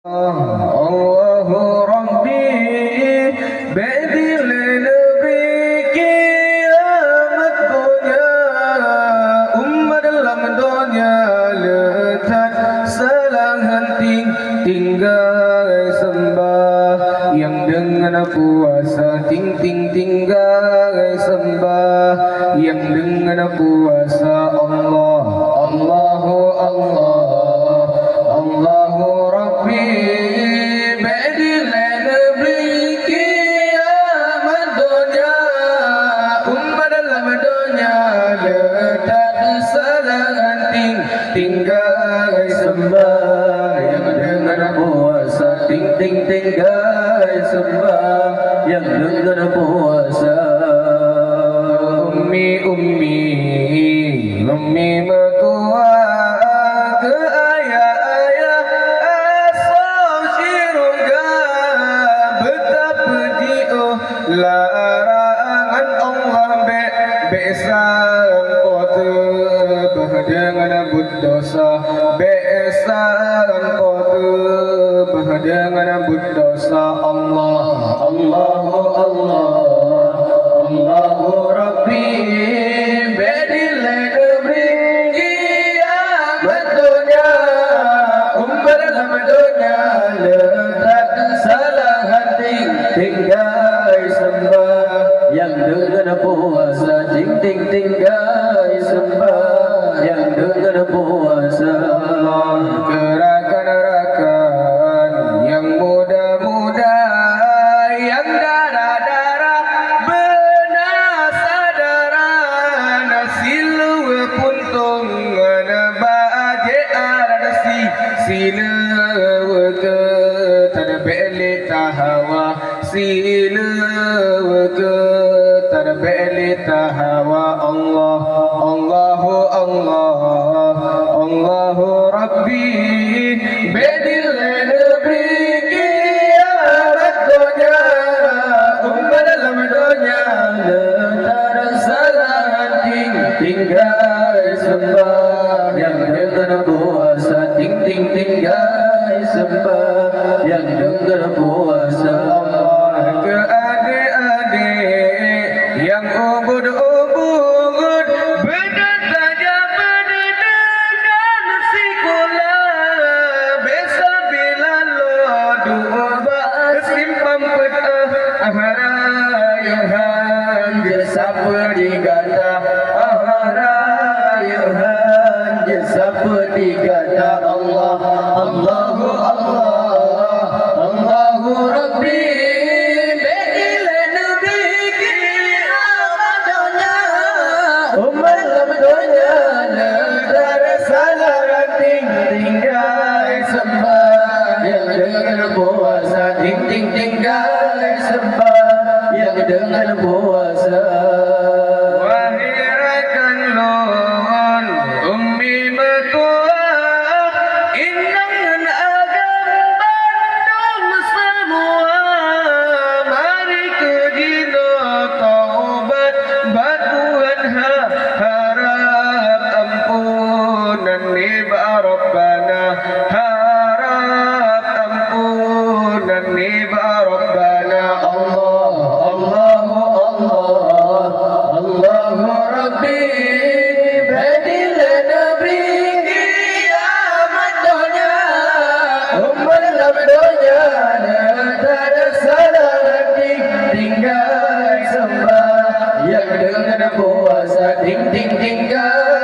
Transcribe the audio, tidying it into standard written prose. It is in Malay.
Allahu Rabbi Ba'dil Nabi Kiamat dunia Umat dalam dunia Letak salah henti Tinggal sembah Yang dengan puasa tinggal sembah Yang dengan puasa Allah Allahu Allah Allahu Rabbi Ba'dil Nabi Kiamat dunia Umat dalam dunia Letak salah henti Tinggal sembah Yang dengan puasa tinggal sembah Yang dengan puasa Ummi mertua ke ayah asal syurga betapa dia larangan Allah be'san kota dengan berdosa be'san kota dengan berdosa Allah Allahu Allah Allahu Rabbi Ba'dil Nabi Kiamat dunia Umat dalam dunia Letak salah hati Tinggal sembah Yang dengan puasa tinggal sembah Yang dengan puasa Gerakan-gerakan Yang muda-muda Yang darah-darah Benasadara Nasilu puntung Nabaje aradasi Sila ke Tarbeli tahawa Sila ke Tarbeli tahawa Allah Allahu Allah Allahu Rabbi Ba'dil Nabi Kiamat dunia Umat dalam dunia Letak salah hati Tinggal sembah Yang dengan puasa tinggal sembah Yang dengan puasa Allah ke adik-adik Yang ubud-ubud Benar saja berdengan sekolah Besok bila lo dua simpang petah Aharayuhan Jesapa digata Aharayuhan Jesapa digata Allah Allahu Allah Allahu Rabbi Ba'dil Nabi Kiamat dunia Umat dalam dunia Letak salah hati Tinggal sembah Yang dengan puasa tinggal sembah Yang dengan puasa Wahirakan lon Ummi mertua Inangan agam Bandung semua Mari ke dino taubat Batuhan harap ampunan Niba Rabbana Harap ampunan Niba Rabbana Allah Allahu Allah Allahu Rabbi Ba'dil Nabi Kiamat dunia Umat dalam dunia Letak salah hati Tinggal sembah Yang dengan puasa tinggal